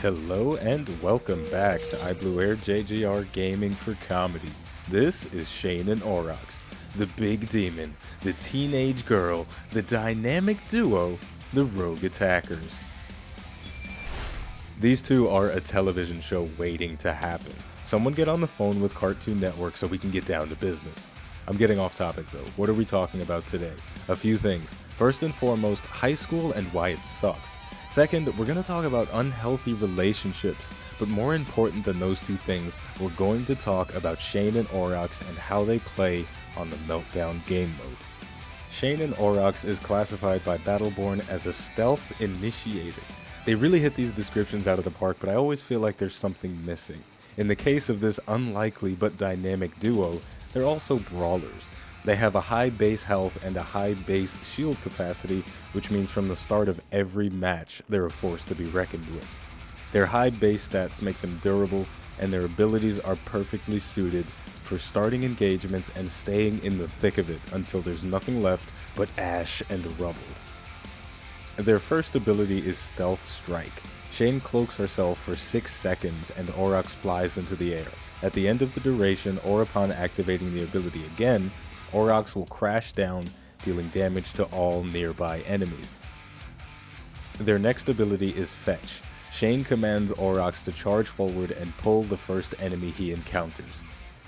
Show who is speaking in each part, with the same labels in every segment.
Speaker 1: Hello and welcome back to iBluAirJgR Gaming for Comedy. This is Shayne Aurox, the big demon, the teenage girl, the dynamic duo, the rogue attackers. These two are a television show waiting to happen. Someone get on the phone with Cartoon Network so we can get down to business. I'm getting off topic though. What are we talking about today? A few things. First and foremost, high school and why it sucks. Second, we're going to talk about unhealthy relationships, but more important than those two things, we're going to talk about Shayne Aurox and how they play on the Meltdown game mode. Shayne Aurox is classified by Battleborn as a stealth initiator. They really hit these descriptions out of the park, but I always feel like there's something missing. In the case of this unlikely but dynamic duo, they're also brawlers. They have a high base health and a high base shield capacity, which means from the start of every match, they're a force to be reckoned with. Their high base stats make them durable, and their abilities are perfectly suited for starting engagements and staying in the thick of it until there's nothing left but ash and rubble. Their first ability is Stealth Strike. Shayne cloaks herself for 6 seconds and Aurox flies into the air. At the end of the duration or upon activating the ability again, Aurox will crash down, dealing damage to all nearby enemies. Their next ability is Fetch. Shayne commands Aurox to charge forward and pull the first enemy he encounters.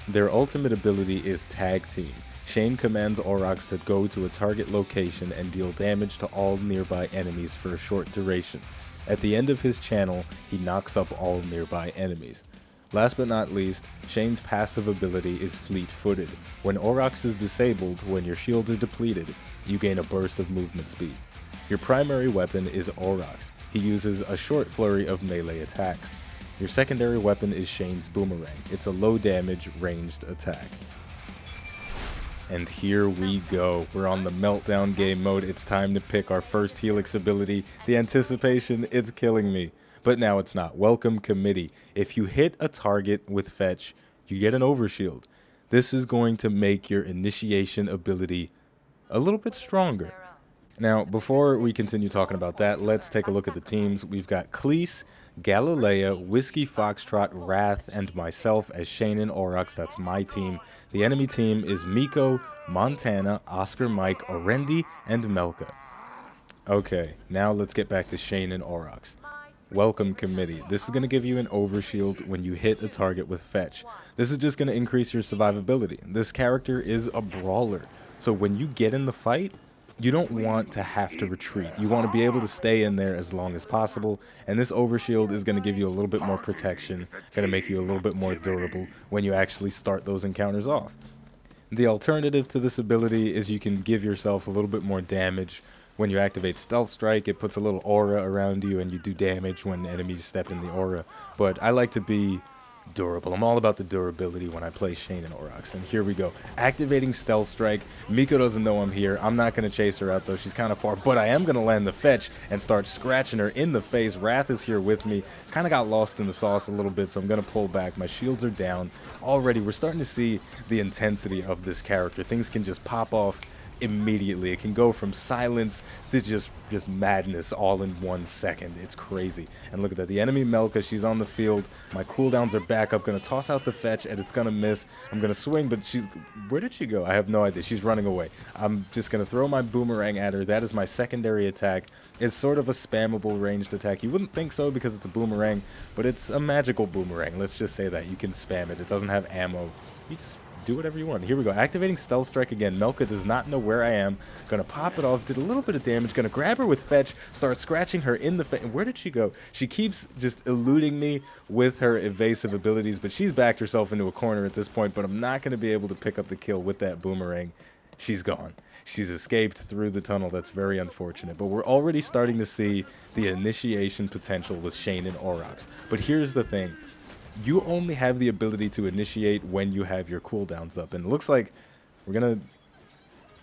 Speaker 1: Their ultimate ability is Tag Team. Shayne commands Aurox to go to a target location and deal damage to all nearby enemies for a short duration. At the end of his channel, he knocks up all nearby enemies. Last but not least, Shayne's passive ability is Fleet-Footed. When Aurox is disabled, when your shields are depleted, you gain a burst of movement speed. Your primary weapon is Aurox. He uses a short flurry of melee attacks. Your secondary weapon is Shayne's Boomerang. It's a low damage, ranged attack. And here we go. We're on the Meltdown game mode. It's time to pick our first Helix ability. The anticipation, it's killing me. But now it's not. Welcome Committee. If you hit a target with Fetch, you get an Overshield. This is going to make your initiation ability a little bit stronger. Now, before we continue talking about that, let's take a look at the teams. We've got Cleese, Galilea, Whiskey Foxtrot, Wrath, and myself as Shayne Aurox. That's my team. The enemy team is Miko, Montana, Oscar Mike, Orendi, and Melka. Okay, now let's get back to Shayne Aurox. Welcome Committee. This is going to give you an Overshield when you hit a target with Fetch. This is just going to increase your survivability. This character is a brawler, so when you get in the fight, you don't want to have to retreat. You want to be able to stay in there as long as possible, and this Overshield is going to give you a little bit more protection, going to make you a little bit more durable when you actually start those encounters off. The alternative to this ability is you can give yourself a little bit more damage. When you activate Stealth Strike, it puts a little aura around you and you do damage when enemies step in the aura. But I like to be durable. I'm all about the durability when I play Shayne Aurox. And here we go. Activating Stealth Strike. Miko doesn't know I'm here. I'm not going to chase her out though. She's kind of far. But I am going to land the Fetch and start scratching her in the face. Wrath is here with me. Kind of got lost in the sauce a little bit, so I'm going to pull back. My shields are down. Already, we're starting to see the intensity of this character. Things can just pop off immediately. It can go from silence to just madness all in 1 second. It's crazy. And look at that. The enemy Melka, she's on the field. My cooldowns are back up. Gonna toss out the Fetch and it's gonna miss. I'm gonna swing, but where did she go? I have no idea. She's running away. I'm just gonna throw my Boomerang at her. That is my secondary attack. It's sort of a spammable ranged attack. You wouldn't think so because it's a Boomerang, but it's a magical Boomerang. Let's just say that. You can spam it. It doesn't have ammo. You just do whatever you want. Here we go. Activating Stealth Strike again. Melka does not know where I am. Gonna pop it off. Did a little bit of damage. Gonna grab her with Fetch. Start scratching her in the face. Where did she go? She keeps just eluding me with her evasive abilities, but she's backed herself into a corner at this point, but I'm not gonna be able to pick up the kill with that Boomerang. She's gone. She's escaped through the tunnel. That's very unfortunate. But we're already starting to see the initiation potential with Shayne Aurox. But here's the thing. You only have the ability to initiate when you have your cooldowns up. And it looks like we're going to...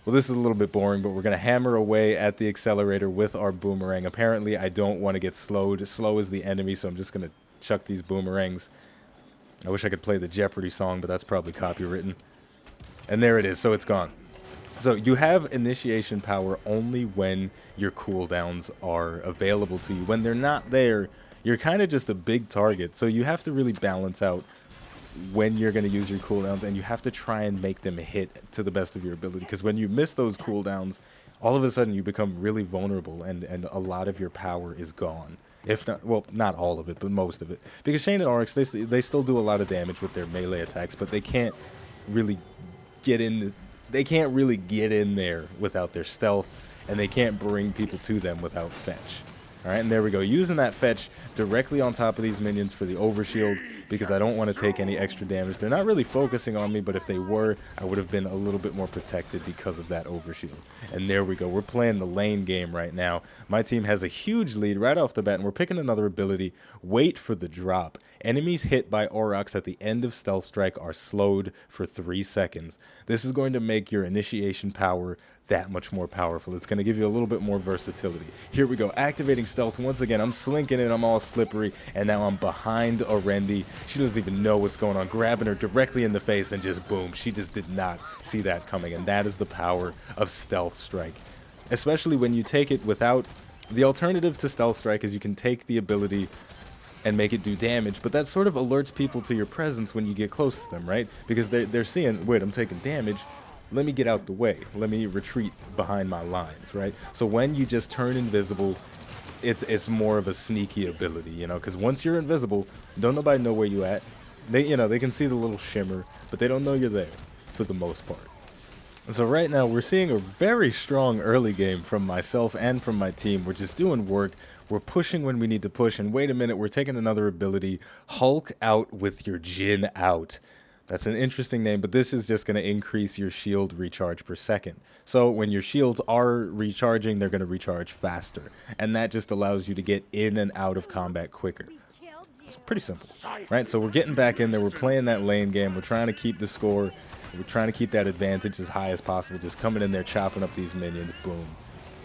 Speaker 1: Well, this is a little bit boring, but we're going to hammer away at the accelerator with our Boomerang. Apparently, I don't want to get slowed. Slow is the enemy, so I'm just going to chuck these Boomerangs. I wish I could play the Jeopardy song, but that's probably copywritten. And there it is. So it's gone. So you have initiation power only when your cooldowns are available to you. When they're not there, you're kind of just a big target. So you have to really balance out when you're going to use your cooldowns, and you have to try and make them hit to the best of your ability, because when you miss those cooldowns, all of a sudden you become really vulnerable, and a lot of your power is gone. If not, well, not all of it, but most of it. Because Shayne and Aurox, they still do a lot of damage with their melee attacks, but they can't really get in. They can't really get in there without their stealth, and they can't bring people to them without fetch. All right, and there we go. Using that fetch directly on top of these minions for the overshield, because I don't want to take any extra damage. They're not really focusing on me, but if they were, I would have been a little bit more protected because of that overshield. And there we go. We're playing the lane game right now. My team has a huge lead right off the bat, and we're picking another ability, Wait for the Drop. Enemies hit by Aurox at the end of Stealth Strike are slowed for 3 seconds. This is going to make your initiation power that much more powerful. It's going to give you a little bit more versatility. Here we go, activating stealth once again. I'm slinking it, I'm all slippery, and now I'm behind Arendi. She doesn't even know what's going on, grabbing her directly in the face, and just boom, she just did not see that coming. And that is the power of Stealth Strike, especially when you take it without. The alternative to Stealth Strike is you can take the ability and make it do damage, but that sort of alerts people to your presence when you get close to them, right? Because they're seeing, wait, I'm taking damage, let me get out the way, let me retreat behind my lines, right? So when you just turn invisible, it's more of a sneaky ability, you know, because once you're invisible, don't nobody know where you at. They can see the little shimmer, but they don't know you're there for the most part. So right now we're seeing a very strong early game from myself and from my team. We're just doing work. We're pushing when we need to push. And wait a minute, we're taking another ability, Hulk Out with your Jin Out. That's an interesting name, but this is just going to increase your shield recharge per second. So when your shields are recharging, they're going to recharge faster. And that just allows you to get in and out of combat quicker. It's pretty simple, right? So we're getting back in there. We're playing that lane game. We're trying to keep the score. We're trying to keep that advantage as high as possible. Just coming in there, chopping up these minions. Boom.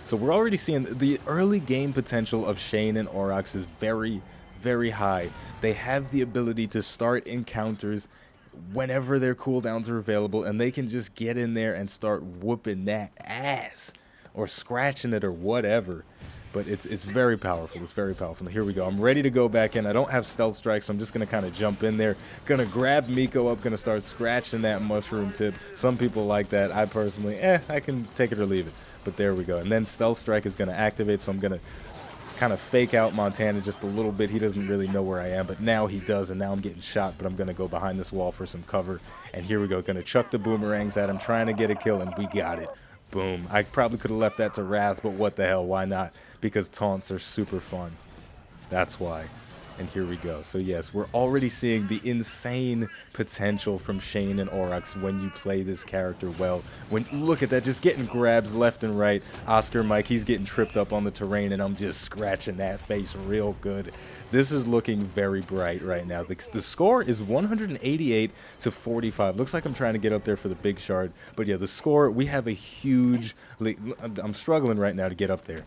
Speaker 1: So we're already seeing the early game potential of Shayne and Aurox is very, very high. They have the ability to start encounters whenever their cooldowns are available, and they can just get in there and start whooping that ass or scratching it or whatever. But it's very powerful. It's very powerful. Here we go. I'm ready to go back in. I don't have Stealth Strike, so I'm just going to kind of jump in there. Going to grab Miko up. Going to start scratching that mushroom tip. Some people like that. I personally, I can take it or leave it. But there we go. And then Stealth Strike is going to activate, so I'm going to kind of fake out Montana just a little bit. He doesn't really know where I am, but now he does, and now I'm getting shot, but I'm going to go behind this wall for some cover. And here we go. Going to chuck the boomerangs at him, trying to get a kill, and we got it. Boom. I probably could have left that to Wrath, but what the hell, why not? Because taunts are super fun. That's why. And here we go. So yes, we're already seeing the insane potential from Shayne and Aurox when you play this character well. When look at that, just getting grabs left and right. Oscar Mike, he's getting tripped up on the terrain, and I'm just scratching that face real good. This is looking very bright right now. The score is 188 to 45. Looks like I'm trying to get up there for the big shard. But yeah, the score, we have a huge lead. I'm struggling right now to get up there.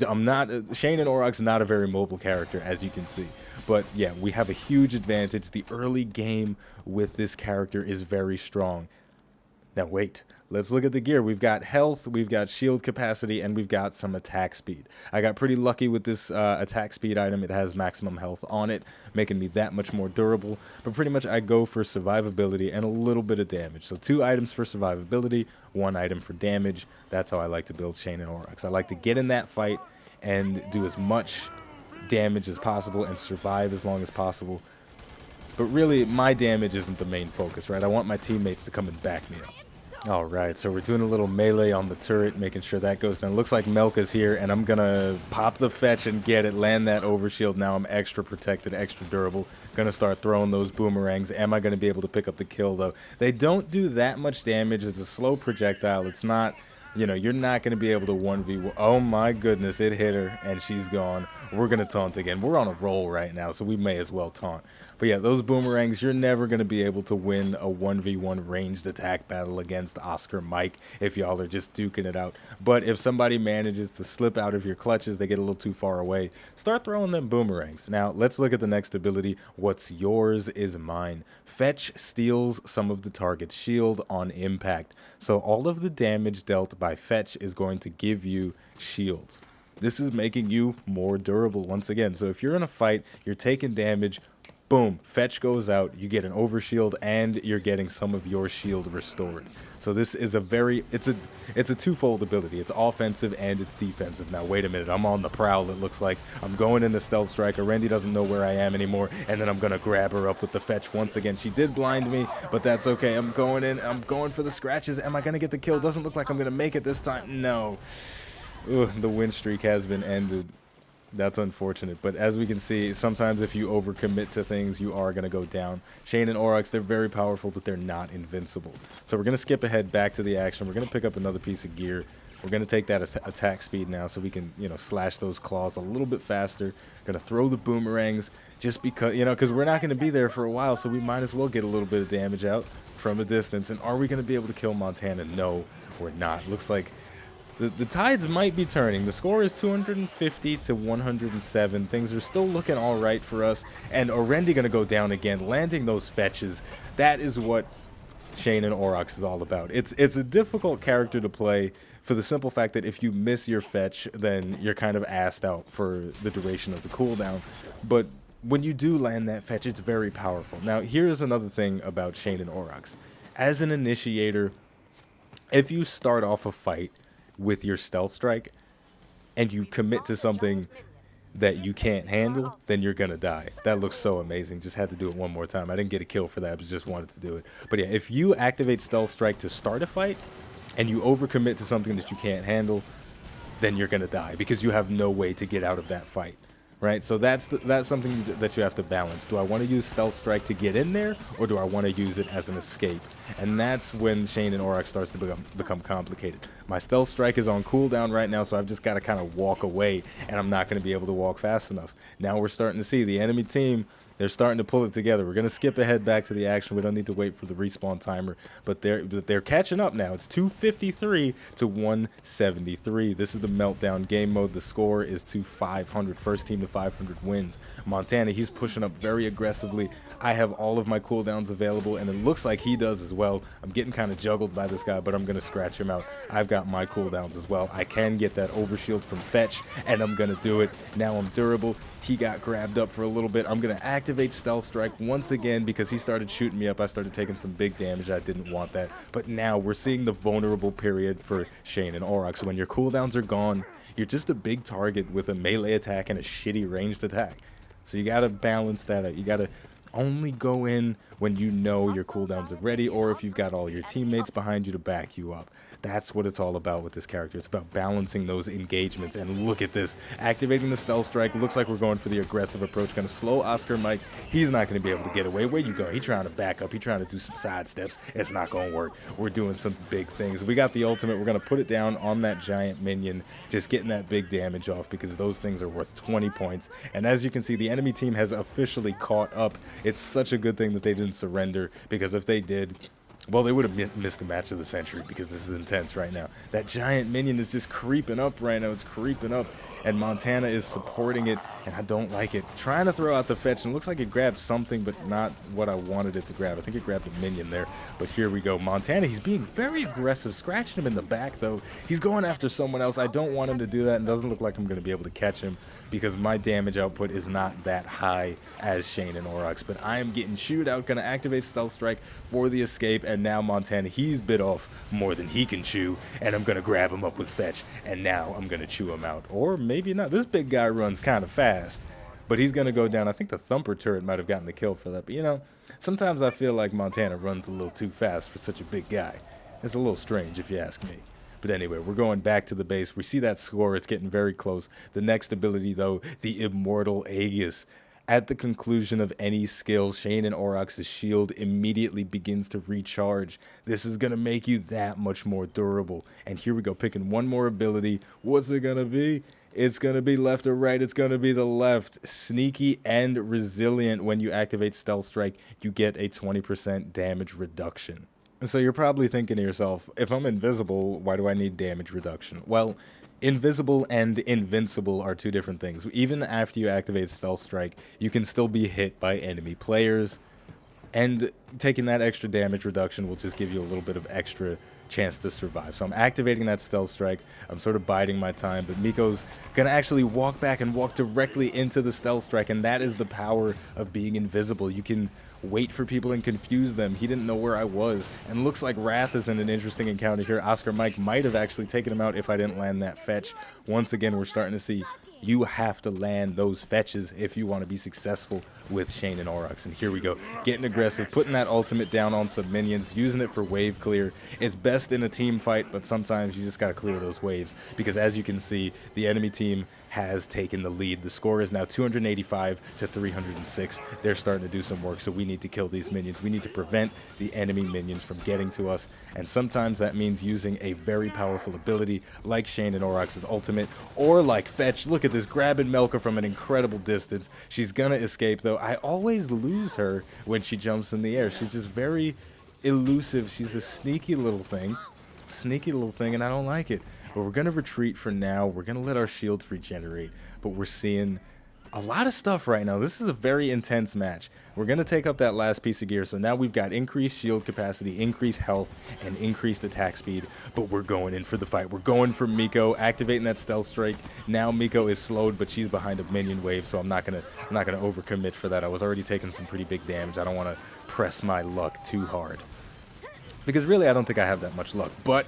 Speaker 1: I'm not, Shayne and Aurox not a very mobile character, as you can see. But yeah, we have a huge advantage. The early game with this character is very strong. Now wait, let's look at the gear. We've got health, we've got shield capacity, and we've got some attack speed. I got pretty lucky with this attack speed item. It has maximum health on it, making me that much more durable. But pretty much I go for survivability and a little bit of damage. So 2 items for survivability, 1 item for damage. That's how I like to build Shayne and Aurox. I like to get in that fight and do as much damage as possible and survive as long as possible. But really, my damage isn't the main focus, right? I want my teammates to come and back me up. Alright, so we're doing a little melee on the turret, making sure that goes down. Looks like Melka's here, and I'm gonna pop the fetch and get it, land that overshield. Now I'm extra protected, extra durable. Gonna start throwing those boomerangs. Am I gonna be able to pick up the kill, though? They don't do that much damage. It's a slow projectile. It's not, you know, you're not gonna be able to 1v1. Oh my goodness, it hit her, and she's gone. We're gonna taunt again. We're on a roll right now, so we may as well taunt. But yeah, those boomerangs, you're never going to be able to win a 1v1 ranged attack battle against Oscar Mike if y'all are just duking it out. But if somebody manages to slip out of your clutches, they get a little too far away, start throwing them boomerangs. Now, let's look at the next ability. What's yours is mine. Fetch steals some of the target's shield on impact. So all of the damage dealt by Fetch is going to give you shields. this is making you more durable once again. So if you're in a fight, you're taking damage, boom, fetch goes out, you get an overshield, and you're getting some of your shield restored. So this is it's a twofold ability. It's offensive and it's defensive. Now wait a minute, I'm on the prowl. It looks like I'm going into stealth strike. Randy doesn't know where I am anymore, and then I'm gonna grab her up with the fetch once again. She did blind me, but that's okay. I'm going in, I'm going for the scratches. Am I gonna get the kill? Doesn't look like I'm gonna make it this time. No. Ugh, the win streak has been ended. That's unfortunate, but as we can see, sometimes if you overcommit to things, you are going to go down. Shayne and Aurox, they're very powerful, but they're not invincible. So we're going to skip ahead back to the action. We're going to pick up another piece of gear. We're going to take that attack speed now so we can, slash those claws a little bit faster. Going to throw the boomerangs just because, because we're not going to be there for a while, so we might as well get a little bit of damage out from a distance. And are we going to be able to kill Montana? No, we're not. Looks like the tides might be turning. The score is 250 to 107. Things are still looking all right for us. And Orendi going to go down again, landing those fetches. That is what Shayne and Aurox is all about. It's a difficult character to play for the simple fact that if you miss your fetch, then you're kind of assed out for the duration of the cooldown. But when you do land that fetch, it's very powerful. Now, here's another thing about Shayne and Aurox. As an initiator, if you start off a fight with your stealth strike and you commit to something that you can't handle, then you're gonna die. That looks so amazing. Just had to do it one more time. I didn't get a kill for that, but just wanted to do it. But yeah, if you activate stealth strike to start a fight and you overcommit to something that you can't handle, then you're gonna die because you have no way to get out of that fight. Right, so that's something that you have to balance. Do I want to use Stealth Strike to get in there, or do I want to use it as an escape? And that's when Shayne and Aurox starts to become complicated. My Stealth Strike is on cooldown right now, so I've just got to kind of walk away, and I'm not going to be able to walk fast enough. Now we're starting to see the enemy team. They're starting to pull it together. We're going to skip ahead back to the action. We don't need to wait for the respawn timer, but they're catching up now. It's 253 to 173. This is the Meltdown game mode. The score is to 500. First team to 500 wins. Montana, he's pushing up very aggressively. I have all of my cooldowns available, and it looks like he does as well. I'm getting kind of juggled by this guy, but I'm going to scratch him out. I've got my cooldowns as well. I can get that overshield from fetch, and I'm going to do it. Now I'm durable. He got grabbed up for a little bit. I'm going to activate Stealth Strike once again because he started shooting me up. I started taking some big damage. I didn't want that. But now we're seeing the vulnerable period for Shayne and Aurox. So when your cooldowns are gone, you're just a big target with a melee attack and a shitty ranged attack. So you got to balance that out. You got to only go in when you know your cooldowns are ready, or if you've got all your teammates behind you to back you up. That's what it's all about with this character. It's about balancing those engagements. And look at this. Activating the Stealth Strike. Looks like we're going for the aggressive approach. Going to slow Oscar Mike. He's not going to be able to get away. Where you go? He's trying to back up. He's trying to do some side steps. It's not going to work. We're doing some big things. We got the ultimate. We're going to put it down on that giant minion. Just getting that big damage off because those things are worth 20 points. And as you can see, the enemy team has officially caught up. It's such a good thing that they didn't surrender, because if they did, well, they would have missed the match of the century, because this is intense right now. That giant minion is just creeping up right now. It's creeping up, and Montana is supporting it, and I don't like it. Trying to throw out the fetch, and it looks like it grabbed something, but not what I wanted it to grab. I think it grabbed a minion there, but here we go. Montana, he's being very aggressive, scratching him in the back, though. He's going after someone else. I don't want him to do that, and doesn't look like I'm going to be able to catch him, because my damage output is not that high as Shayne and Aurox, but I am getting chewed out. Going to activate Stealth Strike for the escape, and now Montana, he's bit off more than he can chew, and I'm going to grab him up with fetch, and now I'm going to chew him out. Or maybe not. This big guy runs kind of fast, but he's going to go down. I think the Thumper turret might have gotten the kill for that, but sometimes I feel like Montana runs a little too fast for such a big guy. It's a little strange if you ask me. But anyway, we're going back to the base. We see that score. It's getting very close. The next ability, though, the Immortal Aegis. At the conclusion of any skill, Shayne and Aurox's shield immediately begins to recharge. This is going to make you that much more durable. And here we go, picking one more ability. What's it going to be? It's going to be left or right. It's going to be the left. Sneaky and resilient. When you activate Stealth Strike, you get a 20% damage reduction. So you're probably thinking to yourself, if I'm invisible, why do I need damage reduction? Well, invisible and invincible are two different things. Even after you activate Stealth Strike, you can still be hit by enemy players, and taking that extra damage reduction will just give you a little bit of extra chance to survive. So I'm activating that stealth strike. I'm sort of biding my time, but Miko's gonna actually walk back and walk directly into the stealth strike, and that is the power of being invisible. You can wait for people and confuse them. He didn't know where I was, and looks like Wrath is in an interesting encounter here. Oscar Mike might have actually taken him out if I didn't land that fetch. Once again, we're starting to see you have to land those fetches if you want to be successful with Shayne and Aurox. And here we go, getting aggressive, putting that ultimate down on some minions, using it for wave clear. It's best in a team fight, but sometimes you just got to clear those waves, because as you can see, the enemy team has taken the lead. The score is now 285 to 306. They're starting to do some work, so we need to kill these minions. We need to prevent the enemy minions from getting to us, and sometimes that means using a very powerful ability like Shayne and Aurox's ultimate, or like Fetch. Look at this, grabbing Melka from an incredible distance. She's gonna escape though. I always lose her when she jumps in the air. She's just very elusive. She's a sneaky little thing, and I don't like it. But we're gonna retreat for now. We're gonna let our shields regenerate, but we're seeing a lot of stuff right now. This is a very intense match. We're gonna take up that last piece of gear, so now we've got increased shield capacity, increased health, and increased attack speed, but we're going in for the fight. We're going for Miko, activating that stealth strike. Now Miko is slowed, but she's behind a minion wave, so I'm not gonna overcommit for that. I was already taking some pretty big damage. I don't want to press my luck too hard, because really I don't think I have that much luck. But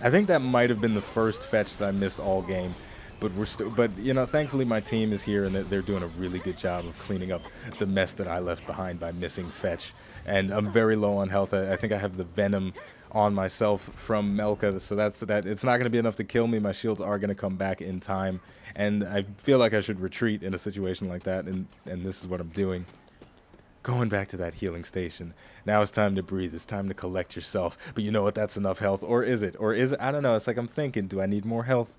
Speaker 1: I think that might have been the first fetch that I missed all game. But you know, thankfully my team is here, and they're doing a really good job of cleaning up the mess that I left behind by missing fetch. And I'm very low on health. I think I have the venom on myself from Melka, so that's that. It's not going to be enough to kill me. My shields are going to come back in time, and I feel like I should retreat in a situation like that, and this is what I'm doing. Going back to that healing station. Now it's time to breathe. It's time to collect yourself. But you know what? That's enough health. Or is it? Or is it? I don't know. It's like I'm thinking, do I need more health?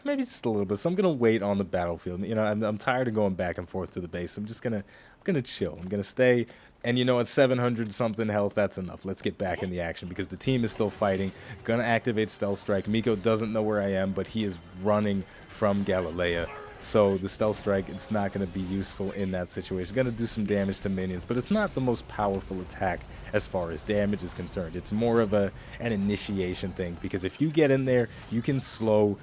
Speaker 1: Maybe just a little bit. So I'm gonna wait on the battlefield. You know, I'm tired of going back and forth to the base. So I'm gonna chill. I'm gonna stay. And you know, at 700 something health, that's enough. Let's get back in the action, because the team is still fighting. Gonna activate stealth strike. Miko doesn't know where I am, but he is running from Galilea. So the stealth strike, it's not going to be useful in that situation. Going to do some damage to minions, but it's not the most powerful attack as far as damage is concerned. It's more of an initiation thing, because if you get in there, you can slow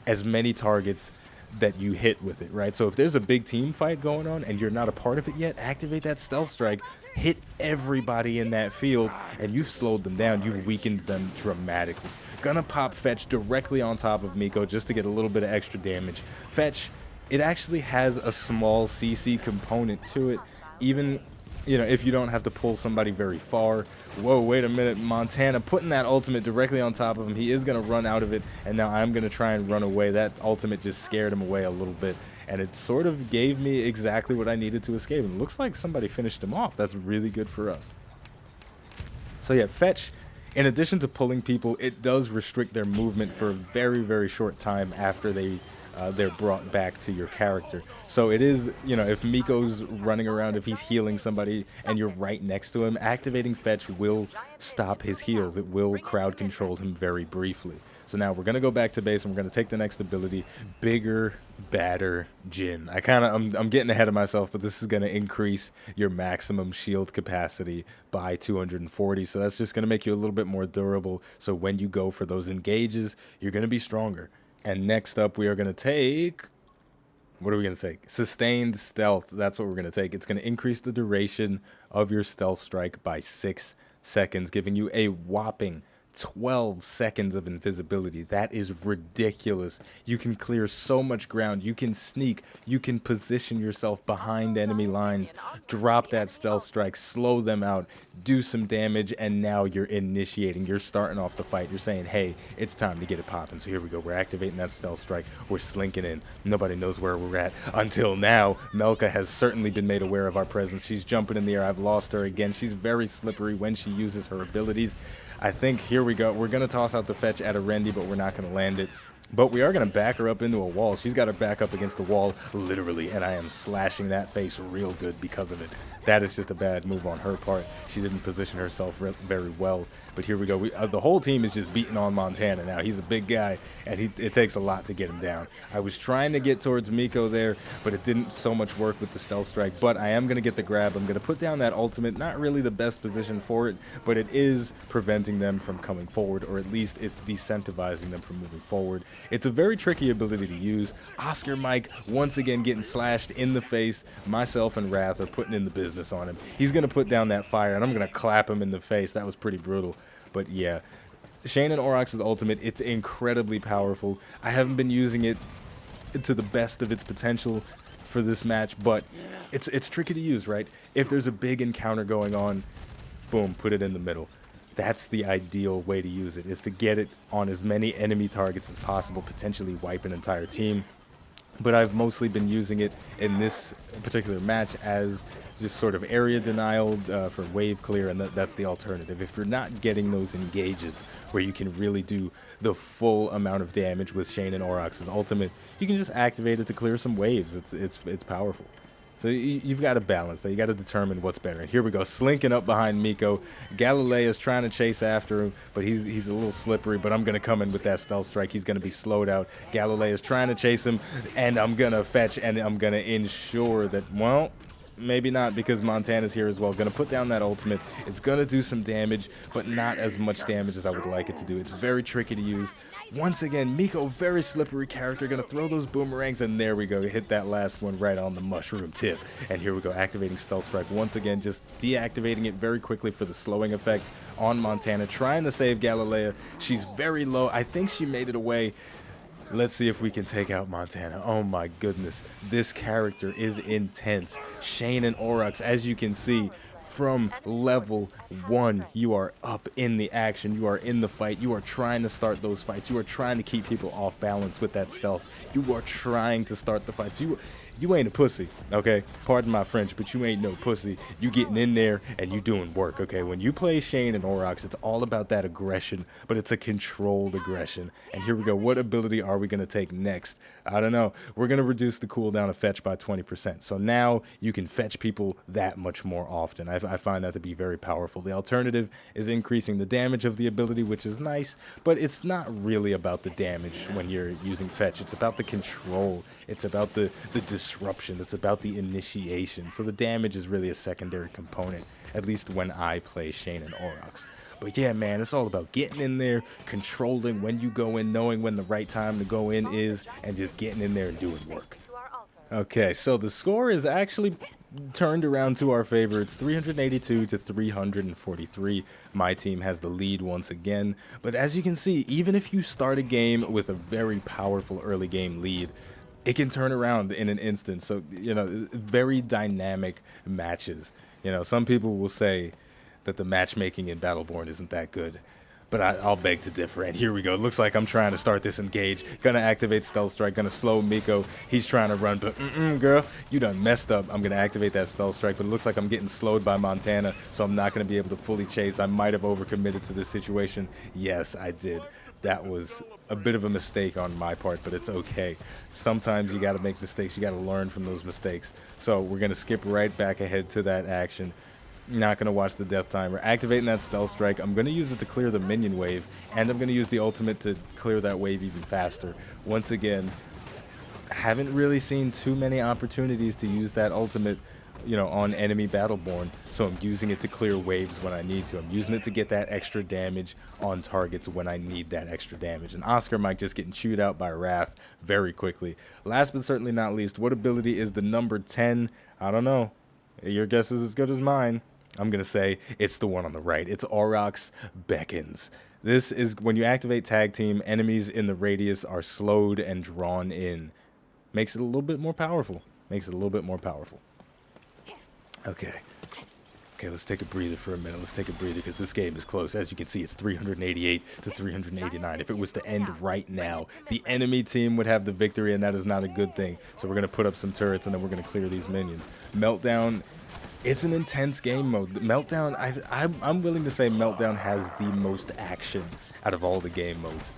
Speaker 1: as many targets that you hit with it, right? So if there's a big team fight going on and you're not a part of it yet, activate that stealth strike, hit everybody in that field, and you've slowed them down. You've weakened them dramatically. Gonna pop Fetch directly on top of Miko just to get a little bit of extra damage. Fetch, it actually has a small CC component to it, even, you know, if you don't have to pull somebody very far. Whoa, wait a minute. Montana putting that ultimate directly on top of him. He is going to run out of it, and now I'm going to try and run away. That ultimate just scared him away a little bit, and it sort of gave me exactly what I needed to escape. And it looks like somebody finished him off. That's really good for us. So yeah, Fetch, in addition to pulling people, it does restrict their movement for a very, very short time after they're brought back to your character. So it is, you know, if Miko's running around, if he's healing somebody and you're right next to him, activating Fetch will stop his heals. It will crowd control him very briefly. So now we're going to go back to base, and we're going to take the next ability, Bigger, Badder, Jin. I'm getting ahead of myself, but this is going to increase your maximum shield capacity by 240. So that's just going to make you a little bit more durable. So when you go for those engages, you're going to be stronger. And next up, we are going to take, what are we going to take? Sustained Stealth. That's what we're going to take. It's going to increase the duration of your stealth strike by 6 seconds, giving you a whopping 12 seconds of invisibility. That is ridiculous. You can clear so much ground. You can sneak. You can position yourself behind enemy lines, drop that stealth strike, slow them out, do some damage, and now you're initiating. You're starting off the fight. You're saying, hey, it's time to get it popping. So here we go. We're activating that stealth strike. We're slinking in. Nobody knows where we're at until now. Melka has certainly been made aware of our presence. She's jumping in the air. I've lost her again. She's very slippery when she uses her abilities. I think, here we go. We're going to toss out the Fetch at a Rendy, but we're not going to land it. But we are going to back her up into a wall. She's got her back up against the wall, literally, and I am slashing that face real good because of it. That is just a bad move on her part. She didn't position herself very well. But here we go. The whole team is just beating on Montana now. He's a big guy, and it takes a lot to get him down. I was trying to get towards Miko there, but it didn't so much work with the stealth strike. But I am going to get the grab. I'm going to put down that ultimate. Not really the best position for it, but it is preventing them from coming forward, or at least it's decentivizing them from moving forward. It's a very tricky ability to use. Oscar Mike once again getting slashed in the face. Myself and Wrath are putting in the business on him. He's going to put down that fire, and I'm going to clap him in the face. That was pretty brutal. But yeah, Shayne Aurox's ultimate, it's incredibly powerful. I haven't been using it to the best of its potential for this match, but it's tricky to use, right? If there's a big encounter going on, boom, put it in the middle. That's the ideal way to use it, is to get it on as many enemy targets as possible, potentially wipe an entire team. But I've mostly been using it in this particular match as just sort of area denial for wave clear, and that's the alternative. If you're not getting those engages where you can really do the full amount of damage with Shayne Aurox's ultimate, you can just activate it to clear some waves. It's powerful. So you've got to balance that. You got to determine what's better. And here we go, slinking up behind Miko. Galilea's trying to chase after him, but he's a little slippery. But I'm going to come in with that stealth strike. He's going to be slowed out. Galilea's trying to chase him, and I'm going to fetch, and I'm going to ensure that, well, maybe not, because Montana's here as well. Going to put down that ultimate. It's going to do some damage, but not as much damage as I would like it to do. It's very tricky to use. Once again, Miko, very slippery character, going to throw those boomerangs, and there we go. Hit that last one right on the mushroom tip. And here we go, activating Stealth Strike. Once again, just deactivating it very quickly for the slowing effect on Montana. Trying to save Galilea. She's very low. I think she made it away. Let's see if we can take out Montana. Oh my goodness. This character is intense. Shayne Aurox, as you can see, from level 1, you are up in the action. You are in the fight. You are trying to start those fights. You are trying to keep people off balance with that stealth. You are trying to start the fights. You ain't a pussy, okay? Pardon my French, but you ain't no pussy. You getting in there and you doing work, okay? When you play Shayne Aurox, it's all about that aggression, but it's a controlled aggression. And here we go. What ability are we going to take next? I don't know. We're going to reduce the cooldown of fetch by 20%. So now you can fetch people that much more often. I find that to be very powerful. The alternative is increasing the damage of the ability, which is nice, but it's not really about the damage when you're using fetch. It's about the control. It's about the disruption. It's about the initiation. So the damage is really a secondary component, at least when I play Shayne Aurox. But yeah, man, it's all about getting in there, controlling when you go in, knowing when the right time to go in is, and just getting in there and doing work. Okay, so the score is actually turned around to our favor. It's 382 to 343. My team has the lead once again. But as you can see, even if you start a game with a very powerful early game lead, it can turn around in an instant. So, you know, very dynamic matches. You know, some people will say that the matchmaking in Battleborn isn't that good, but I'll beg to differ. And here we go. It looks like I'm trying to start this engage. Gonna activate Stealth Strike. Gonna slow Miko. He's trying to run, but girl, you done messed up. I'm gonna activate that Stealth Strike, but it looks like I'm getting slowed by Montana, so I'm not gonna be able to fully chase. I might have overcommitted to this situation. Yes, I did. That was a bit of a mistake on my part, but it's okay. Sometimes you gotta make mistakes. You gotta learn from those mistakes. So we're gonna skip right back ahead to that action. Not going to watch the death timer. Activating that Stealth Strike. I'm going to use it to clear the minion wave, and I'm going to use the ultimate to clear that wave even faster. Once again, haven't really seen too many opportunities to use that ultimate, you know, on enemy Battleborn, so I'm using it to clear waves when I need to. I'm using it to get that extra damage on targets when I need that extra damage. And Oscar Mike just getting chewed out by Wrath very quickly. Last but certainly not least, what ability is the number 10? I don't know. Your guess is as good as mine. I'm going to say it's the one on the right. It's Aurox Beckons. This is when you activate Tag Team, enemies in the radius are slowed and drawn in. Makes it a little bit more powerful. Okay. Okay, let's take a breather for a minute. Let's take a breather because this game is close. As you can see, it's 388 to 389. If it was to end right now, the enemy team would have the victory, and that is not a good thing. So we're going to put up some turrets, and then we're going to clear these minions. Meltdown. It's an intense game mode. Meltdown, I'm willing to say Meltdown has the most action out of all the game modes.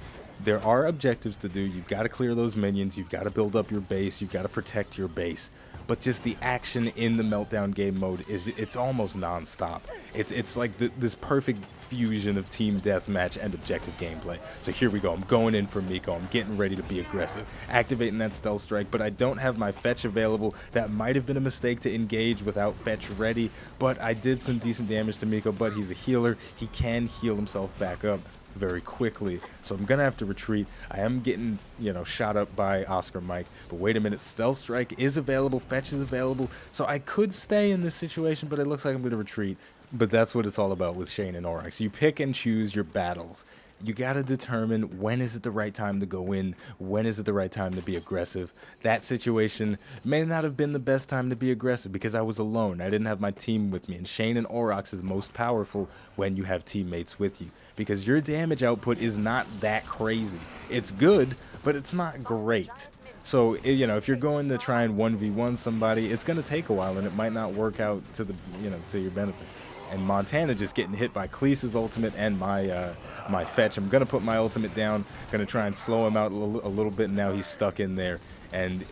Speaker 1: There are objectives to do. You've got to clear those minions. You've got to build up your base. You've got to protect your base. But just the action in the Meltdown game mode it's almost non-stop. It's like this perfect fusion of team deathmatch and objective gameplay. So here we go. I'm going in for Miko. I'm getting ready to be aggressive, activating that stealth strike, but I don't have my fetch available. That might have been a mistake to engage without fetch ready, but I did some decent damage to Miko. But he's a healer. He can heal himself back up very quickly, so I'm gonna have to retreat. I am getting, you know, shot up by Oscar Mike, but wait a minute, stealth strike is available, fetch is available, so I could stay in this situation, but it looks like I'm gonna retreat. But that's what it's all about with Shayne and Aurox. You pick and choose your battles. You got to determine when is it the right time to go in, when is it the right time to be aggressive. That situation may not have been the best time to be aggressive because I was alone. I didn't have my team with me, and Shayne and Aurox is most powerful when you have teammates with you because your damage output is not that crazy. It's good, but it's not great. So, you know, if you're going to try and 1v1 somebody, it's going to take a while and it might not work out to the, you know, to your benefit. And Montana just getting hit by Khaleesi's ultimate and my fetch. I'm going to put my ultimate down, going to try and slow him out a little bit. Now he's stuck in there,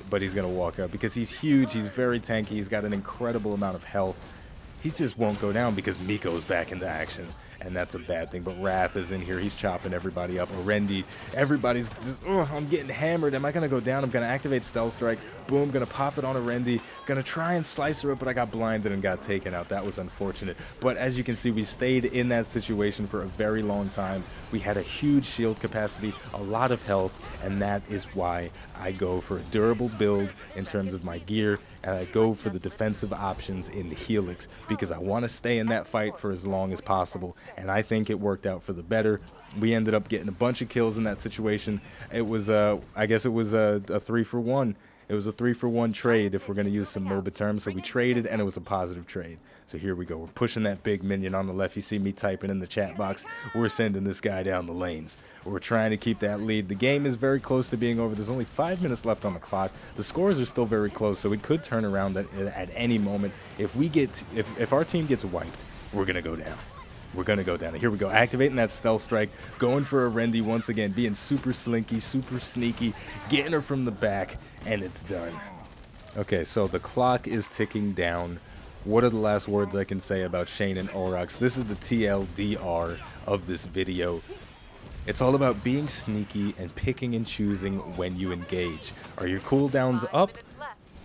Speaker 1: but he's going to walk out because he's huge. He's very tanky. He's got an incredible amount of health. He just won't go down because Miko's back into action, and that's a bad thing. But Wrath is in here. He's chopping everybody up. Orendi, everybody's just, I'm getting hammered. Am I going to go down? I'm going to activate Stealth Strike. Boom, going to pop it on Orendi. Going to try and slice her up, but I got blinded and got taken out. That was unfortunate. But as you can see, we stayed in that situation for a very long time. We had a huge shield capacity, a lot of health, and that is why I go for a durable build in terms of my gear, and I go for the defensive options in the Helix because I want to stay in that fight for as long as possible, and I think it worked out for the better. We ended up getting a bunch of kills in that situation. It was, I guess it was a 3-for-1. It was a 3-for-1 trade if we're going to use some MOBA terms. So we traded, and it was a positive trade. So here we go. We're pushing that big minion on the left. You see me typing in the chat box. We're sending this guy down the lanes. We're trying to keep that lead. The game is very close to being over. There's only 5 minutes left on the clock. The scores are still very close, so it could turn around at any moment. If our team gets wiped, we're going to go down. We're going to go down. Here we go. Activating that stealth strike. Going for a Orendi once again. Being super slinky, super sneaky. Getting her from the back. And it's done. Okay, so the clock is ticking down. What are the last words I can say about Shayne and Aurox? This is the TLDR of this video. It's all about being sneaky and picking and choosing when you engage. Are your cooldowns up?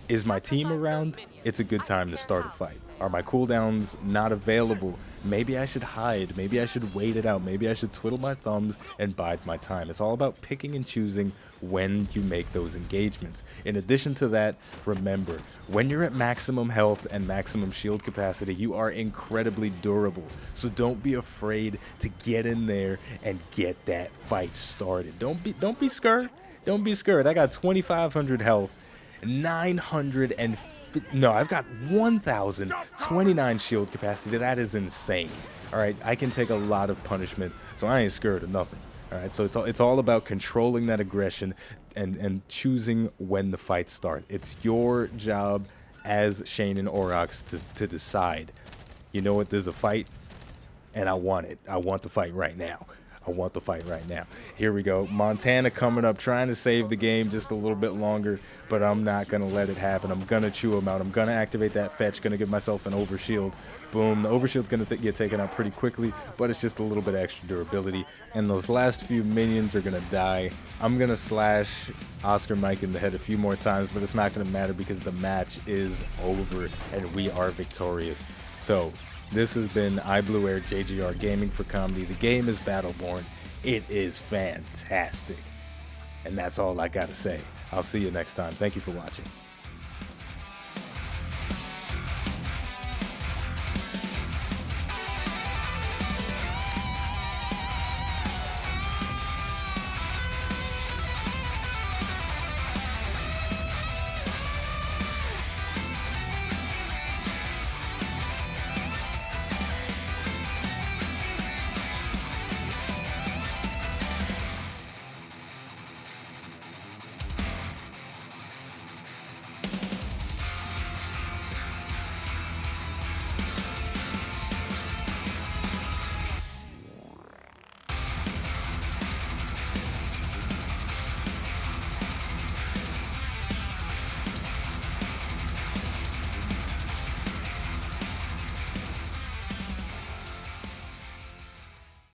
Speaker 1: Is my team around? It's a good time to start a fight. Are my cooldowns not available? Maybe I should hide. Maybe I should wait it out. Maybe I should twiddle my thumbs and bide my time. It's all about picking and choosing when you make those engagements. In addition to that, remember, when you're at maximum health and maximum shield capacity, you are incredibly durable. So don't be afraid to get in there and get that fight started. Don't be scared. Don't be scared. I got 2,500 health, 950. No, I've got 1,029 shield capacity. That is insane. All right, I can take a lot of punishment, so I ain't scared of nothing. All right, so it's all about controlling that aggression and choosing when the fights start. It's your job as Shayne and Aurox to decide. You know what? There's a fight, and I want it. I want the fight right now. I want the fight right now. Here we go. Montana coming up, trying to save the game just a little bit longer, but I'm not going to let it happen. I'm going to chew him out. I'm going to activate that fetch, going to give myself an overshield. Boom. The overshield's going to get taken out pretty quickly, but it's just a little bit extra durability. And those last few minions are going to die. I'm going to slash Oscar Mike in the head a few more times, but it's not going to matter because the match is over and we are victorious. So this has been iBluAirJgR Gaming for Comedy. The game is Battleborn. It is fantastic. And that's all I got to say. I'll see you next time. Thank you for watching.